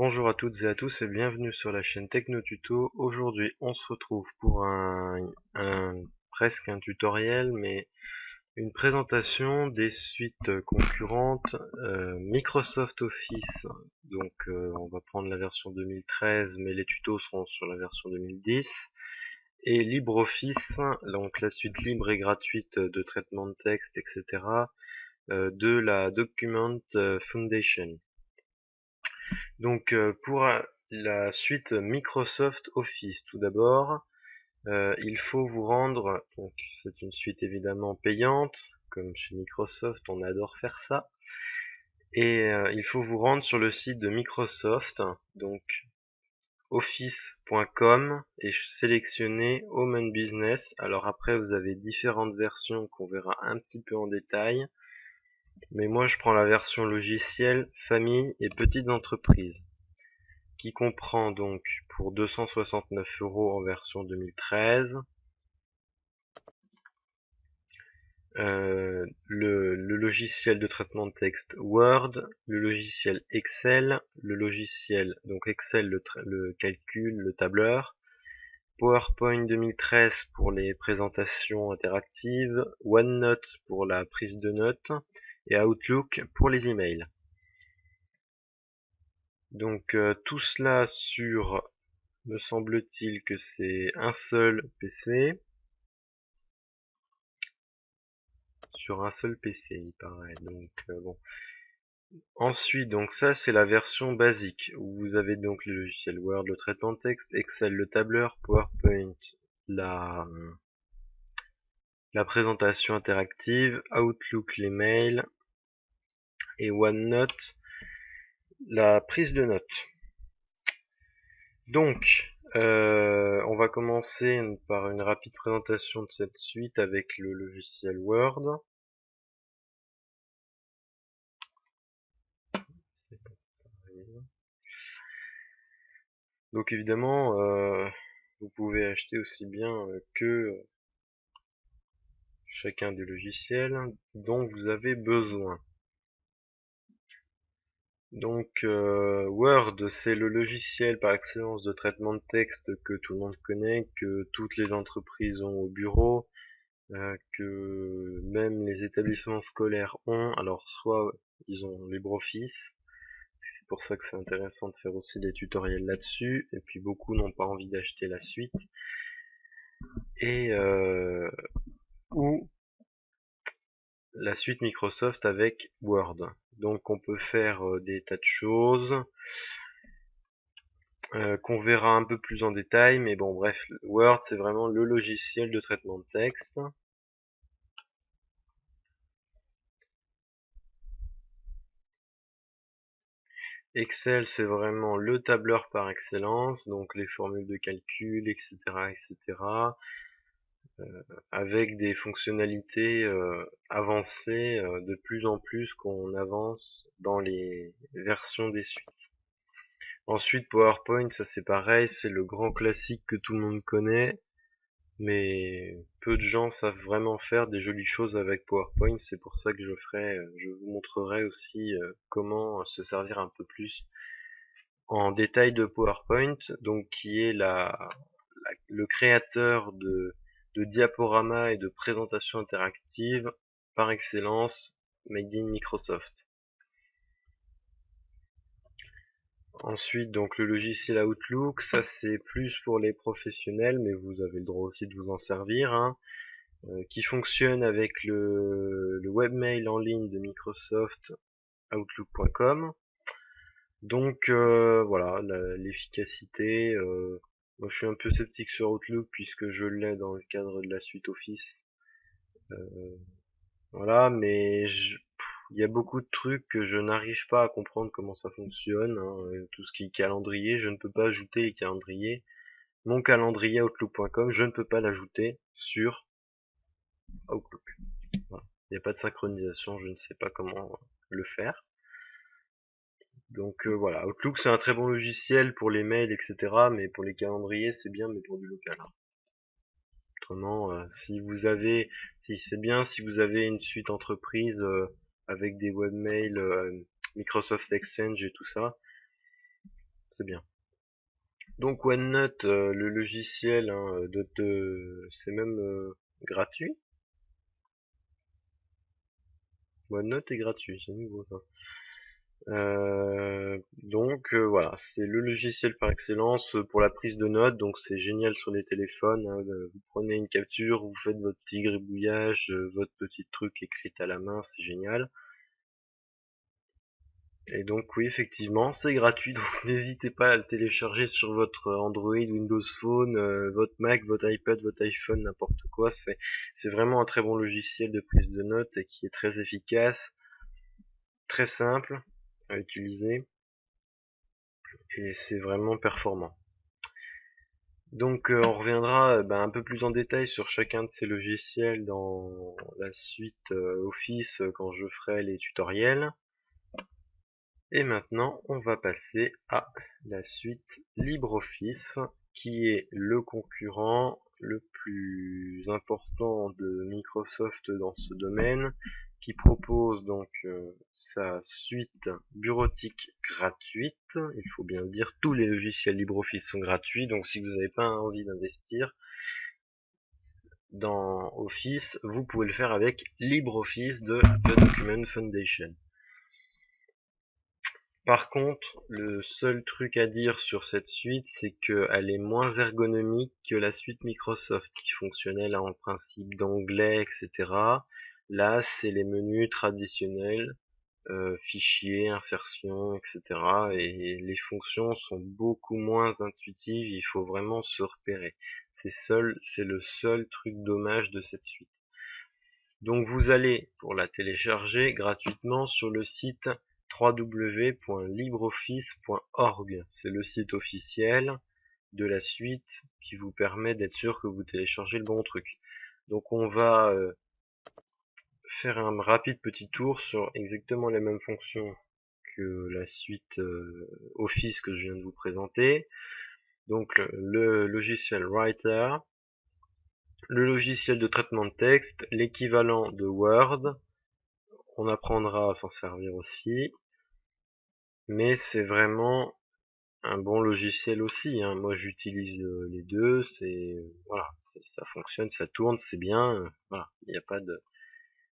Bonjour à toutes et à tous et bienvenue sur la chaîne TechnoTuto. Aujourd'hui, on se retrouve pour presque un tutoriel, mais une présentation des suites concurrentes Microsoft Office. Donc, on va prendre la version 2013, mais les tutos seront sur la version 2010. Et LibreOffice, donc la suite libre et gratuite de traitement de texte, etc. De la Document Foundation. Donc pour la suite Microsoft Office, tout d'abord, il faut vous rendre, donc c'est une suite évidemment payante, comme chez Microsoft, on adore faire ça, et il faut vous rendre sur le site de Microsoft, donc office.com, et sélectionner Home and Business. Alors après, vous avez différentes versions qu'on verra un petit peu en détail, mais moi je prends la version logicielle, famille et petites entreprises, qui comprend donc pour 269 € en version 2013 le logiciel de traitement de texte Word, le logiciel Excel, le logiciel donc Excel le calcul, le tableur, PowerPoint 2013 pour les présentations interactives, OneNote pour la prise de notes et Outlook pour les emails. Donc tout cela sur, me semble-t-il que c'est un seul PC, sur un seul PC il paraît, donc bon. Ensuite, donc ça c'est la version basique, où vous avez donc le logiciel Word, le traitement de texte, Excel, le tableur, PowerPoint, la, la présentation interactive, Outlook, les mails, et OneNote, la prise de notes. Donc, on va commencer par une rapide présentation de cette suite avec le logiciel Word. Donc évidemment, vous pouvez acheter aussi bien que chacun des logiciels dont vous avez besoin. Donc Word, c'est le logiciel par excellence de traitement de texte que tout le monde connaît, que toutes les entreprises ont au bureau, que même les établissements scolaires ont. Alors soit ils ont LibreOffice, c'est pour ça que c'est intéressant de faire aussi des tutoriels là-dessus, et puis beaucoup n'ont pas envie d'acheter la suite, et ou la suite Microsoft avec Word. Donc on peut faire des tas de choses qu'on verra un peu plus en détail, mais bon bref, Word c'est vraiment le logiciel de traitement de texte. Excel c'est vraiment le tableur par excellence, donc les formules de calcul, etc., etc., avec des fonctionnalités avancées de plus en plus qu'on avance dans les versions des suites. Ensuite, PowerPoint, ça c'est pareil, c'est le grand classique que tout le monde connaît, mais peu de gens savent vraiment faire des jolies choses avec PowerPoint. C'est pour ça que je vous montrerai aussi comment se servir un peu plus en détail de PowerPoint, donc qui est le créateur de diaporamas et de présentations interactives par excellence, made in Microsoft. Ensuite, donc le logiciel Outlook, ça c'est plus pour les professionnels, mais vous avez le droit aussi de vous en servir, hein, qui fonctionne avec le webmail en ligne de Microsoft, Outlook.com. Donc voilà, l'efficacité. Moi je suis un peu sceptique sur Outlook puisque je l'ai dans le cadre de la suite Office. Voilà, mais il y a beaucoup de trucs que je n'arrive pas à comprendre comment ça fonctionne, hein. Tout ce qui est calendrier, je ne peux pas ajouter les calendriers. Mon calendrier Outlook.com, je ne peux pas l'ajouter sur Outlook. Voilà. Il n'y a pas de synchronisation, je ne sais pas comment le faire. Donc voilà, Outlook c'est un très bon logiciel pour les mails, etc. Mais pour les calendriers c'est bien, mais pour du local. Autrement, si c'est bien si vous avez une suite entreprise avec des webmails, Microsoft Exchange et tout ça. c'est bien. Donc OneNote, le logiciel, hein, c'est même gratuit. OneNote est gratuit, c'est nouveau ça. Voilà, c'est le logiciel par excellence pour la prise de notes, donc c'est génial sur les téléphones, hein. Vous prenez une capture, vous faites votre petit gribouillage, votre petit truc écrit à la main, c'est génial. Et donc oui, effectivement, c'est gratuit, donc n'hésitez pas à le télécharger sur votre Android, Windows Phone, votre Mac, votre iPad, votre iPhone, n'importe quoi. C'est vraiment un très bon logiciel de prise de notes et qui est très efficace, très simple à utiliser et c'est vraiment performant. Donc on reviendra un peu plus en détail sur chacun de ces logiciels dans la suite Office quand je ferai les tutoriels. Et maintenant, on va passer à la suite LibreOffice, qui est le concurrent le plus important de Microsoft dans ce domaine, qui propose donc sa suite bureautique gratuite. Il faut bien le dire, tous les logiciels LibreOffice sont gratuits, donc si vous n'avez pas envie d'investir dans Office, vous pouvez le faire avec LibreOffice de The Document Foundation. Par contre, le seul truc à dire sur cette suite, c'est qu'elle est moins ergonomique que la suite Microsoft, qui fonctionnait là en principe d'onglet, etc. Là, c'est les menus traditionnels, fichiers, insertion, etc. Et les fonctions sont beaucoup moins intuitives, il faut vraiment se repérer. C'est le seul truc dommage de cette suite. Donc vous allez, pour la télécharger gratuitement, sur le site www.libreoffice.org. C'est le site officiel de la suite qui vous permet d'être sûr que vous téléchargez le bon truc. Donc on va faire un rapide petit tour sur exactement les mêmes fonctions que la suite Office que je viens de vous présenter. Donc le logiciel Writer, le logiciel de traitement de texte, l'équivalent de Word. On apprendra à s'en servir aussi, mais c'est vraiment un bon logiciel aussi, hein. Moi j'utilise les deux, voilà, ça fonctionne, ça tourne, c'est bien, voilà, il n'y a pas de...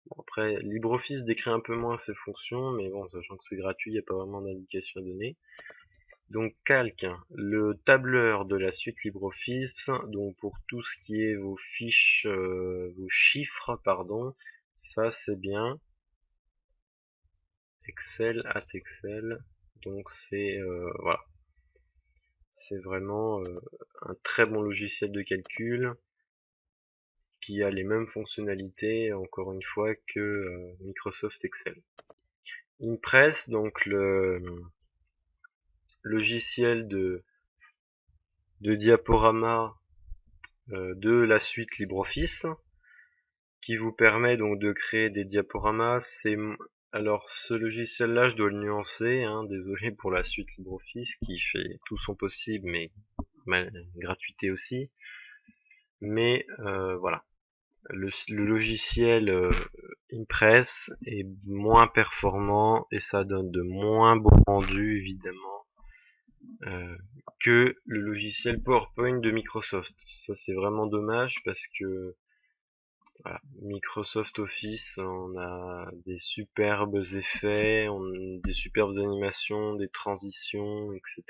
Bon, après, LibreOffice décrit un peu moins ses fonctions, mais bon, sachant que c'est gratuit, il n'y a pas vraiment d'indication à donner. Donc calque, hein, le tableur de la suite LibreOffice, donc pour tout ce qui est vos fiches, vos chiffres, pardon, ça c'est bien. Excel, Excel, donc voilà, c'est vraiment un très bon logiciel de calcul qui a les mêmes fonctionnalités encore une fois que Microsoft Excel. Impress, donc le logiciel de diaporama de la suite LibreOffice, qui vous permet donc de créer des diaporamas. Alors ce logiciel-là, je dois le nuancer, hein, désolé pour la suite LibreOffice qui fait tout son possible, mais gratuité aussi. Mais voilà, le logiciel Impress est moins performant et ça donne de moins beaux rendus évidemment que le logiciel PowerPoint de Microsoft. Ça c'est vraiment dommage parce que voilà, Microsoft Office, on a des superbes effets, des superbes animations, des transitions, etc.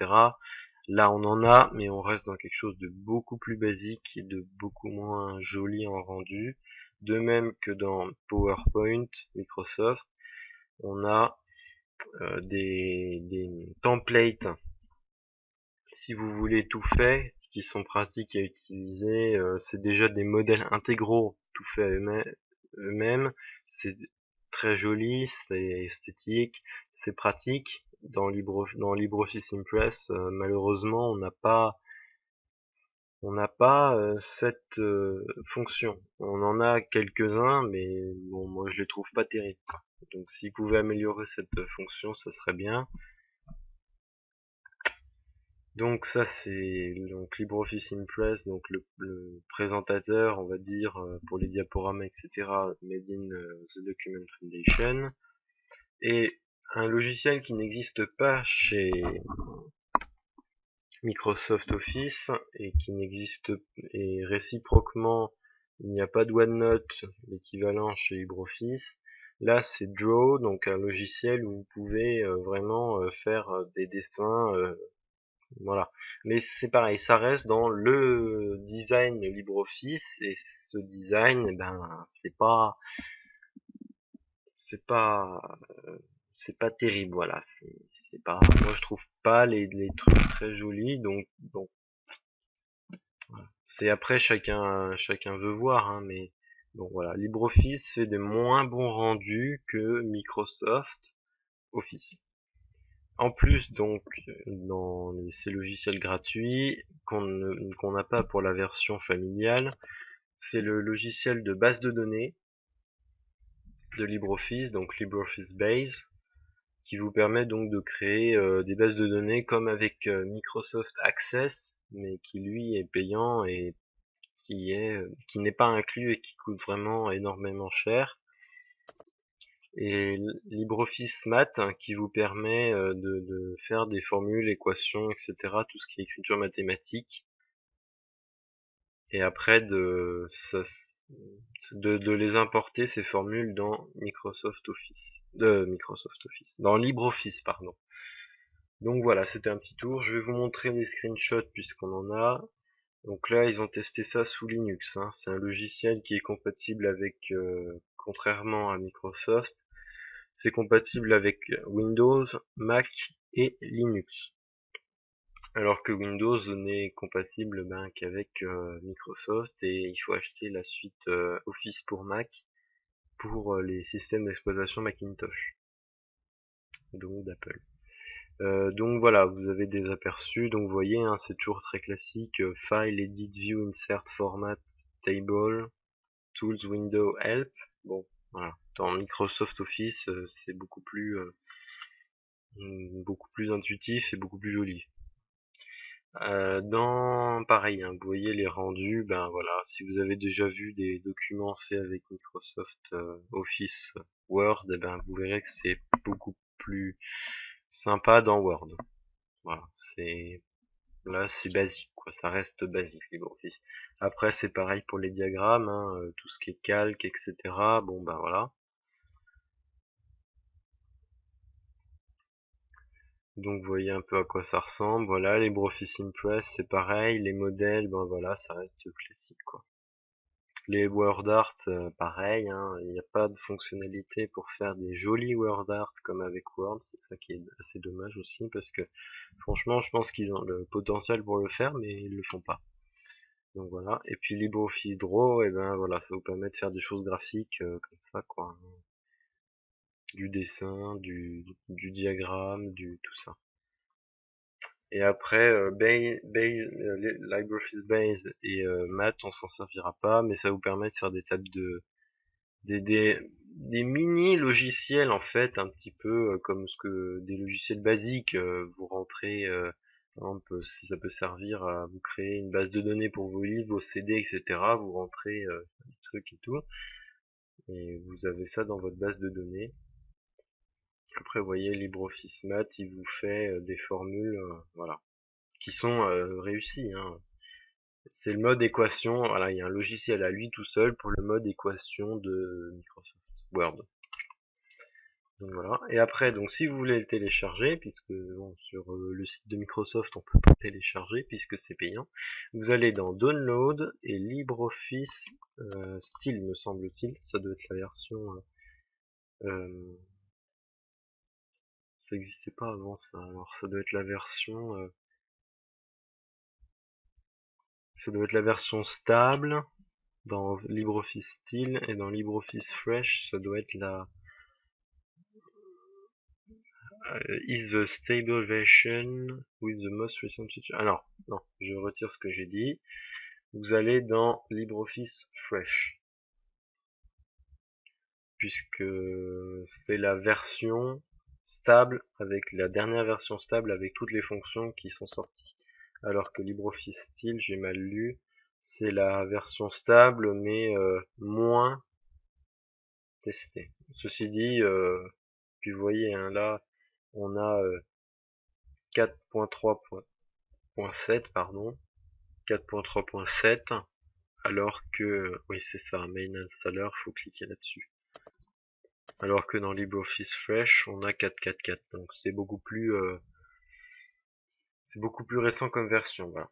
Là, on en a, mais on reste dans quelque chose de beaucoup plus basique et de beaucoup moins joli en rendu. De même que dans PowerPoint, Microsoft, on a des templates, si vous voulez tout fait, qui sont pratiques à utiliser. C'est déjà des modèles intégraux tout fait eux-mêmes. C'est très joli, c'est esthétique, c'est pratique. Dans LibreOffice Impress, malheureusement, on n'a pas cette fonction. On en a quelques-uns, mais bon, moi je les trouve pas terribles. Donc s'ils pouvaient améliorer cette fonction, ça serait bien. Donc ça c'est donc LibreOffice Impress, donc le présentateur, on va dire, pour les diaporamas, etc. Made in the Document Foundation. Et un logiciel qui n'existe pas chez Microsoft Office et qui n'existe, et réciproquement il n'y a pas de OneNote, l'équivalent chez LibreOffice. Là c'est Draw, donc un logiciel où vous pouvez vraiment faire des dessins, voilà. Mais c'est pareil, ça reste dans le design LibreOffice, et ce design, eh ben c'est pas c'est pas terrible, voilà. C'est pas, moi je trouve pas les trucs très jolis, donc voilà. C'est après chacun veut voir, hein, mais bon voilà. LibreOffice fait des moins bons rendus que Microsoft Office. En plus, donc, dans ces logiciels gratuits qu'on n'a pas pour la version familiale, c'est le logiciel de base de données de LibreOffice, donc LibreOffice Base, qui vous permet donc de créer des bases de données comme avec Microsoft Access, mais qui lui est payant et qui n'est pas inclus et qui coûte vraiment énormément cher. Et LibreOffice Math, hein, qui vous permet de faire des formules, équations, etc., tout ce qui est écriture mathématique, et après de les importer, ces formules, dans Microsoft Office, dans LibreOffice, pardon. Donc voilà, c'était un petit tour. Je vais vous montrer les screenshots puisqu'on en a. Donc là, ils ont testé ça sous Linux, hein. C'est un logiciel qui est compatible avec, contrairement à Microsoft, c'est compatible avec Windows, Mac et Linux. Alors que Windows n'est compatible qu'avec Microsoft, et il faut acheter la suite Office pour Mac pour les systèmes d'exploitation Macintosh, donc d'Apple. Donc voilà, vous avez des aperçus, donc vous voyez, hein, c'est toujours très classique, File, Edit, View, Insert, Format, Table, Tools, Window, Help. Bon, voilà. Dans Microsoft Office, c'est beaucoup plus intuitif et beaucoup plus joli. Pareil, hein, vous voyez les rendus, ben voilà, si vous avez déjà vu des documents faits avec Microsoft Office Word, eh ben vous verrez que c'est beaucoup plus sympa dans Word. Voilà, là c'est basique, quoi, ça reste basique LibreOffice. Après c'est pareil pour les diagrammes, hein, tout ce qui est calque, etc. Bon ben voilà. Donc vous voyez un peu à quoi ça ressemble. Voilà, LibreOffice Impress c'est pareil, les modèles, ben voilà, ça reste classique, quoi. Les word art, pareil, hein, il n'y a pas de fonctionnalité pour faire des jolis word art comme avec Word, c'est ça qui est assez dommage aussi, parce que franchement je pense qu'ils ont le potentiel pour le faire, mais ils le font pas. Donc voilà, et puis LibreOffice Draw, et ben voilà, ça vous permet de faire des choses graphiques comme ça, quoi. Du dessin, du diagramme, tout ça. Et après, LibreOffice Base et Math, on s'en servira pas, mais ça vous permet de faire des tables des mini logiciels, en fait, un petit peu comme ce que des logiciels basiques, vous rentrez, par exemple, si ça peut servir à vous créer une base de données pour vos livres, vos CD, etc. Vous rentrez des trucs et tout, et vous avez ça dans votre base de données. Après, vous voyez, LibreOffice Math, il vous fait des formules, voilà, qui sont réussies, hein. C'est le mode équation, voilà, il y a un logiciel à lui tout seul pour le mode équation de Microsoft Word. Donc voilà. Et après, donc si vous voulez le télécharger, puisque bon, sur le site de Microsoft on peut pas télécharger puisque c'est payant, vous allez dans Download et LibreOffice Style, me semble-t-il. Ça doit être la version. Ça n'existait pas avant ça. Alors ça doit être la version. Ça doit être la version stable dans LibreOffice Style, et dans LibreOffice Fresh ça doit être la is the stable version with the most recent feature. Alors, non, je retire ce que j'ai dit. Vous allez dans LibreOffice Fresh, puisque c'est la version stable, avec la dernière version stable avec toutes les fonctions qui sont sorties. Alors que LibreOffice Style, j'ai mal lu, c'est la version stable mais moins testée. Ceci dit, puis vous voyez, hein, là on a 4.3. 4.7, pardon, 4.3.7, alors que, oui c'est ça, Main Installer, faut cliquer là-dessus. Alors que dans LibreOffice Fresh, on a 4.4.4, donc c'est beaucoup plus récent comme version, voilà.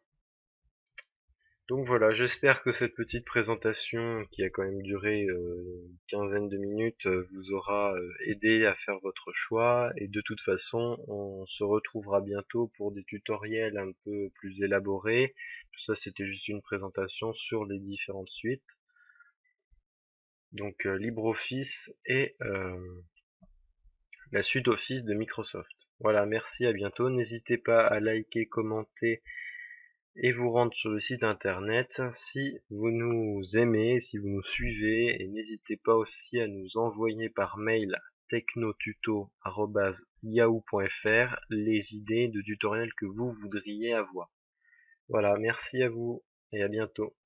Donc voilà, j'espère que cette petite présentation, qui a quand même duré une quinzaine de minutes, vous aura aidé à faire votre choix. Et de toute façon, on se retrouvera bientôt pour des tutoriels un peu plus élaborés. Tout ça, c'était juste une présentation sur les différentes suites. Donc LibreOffice et la suite Office de Microsoft. Voilà, merci, à bientôt. N'hésitez pas à liker, commenter et vous rendre sur le site internet si vous nous aimez, si vous nous suivez, et n'hésitez pas aussi à nous envoyer par mail technotuto@yahoo.fr les idées de tutoriels que vous voudriez avoir. Voilà, merci à vous et à bientôt.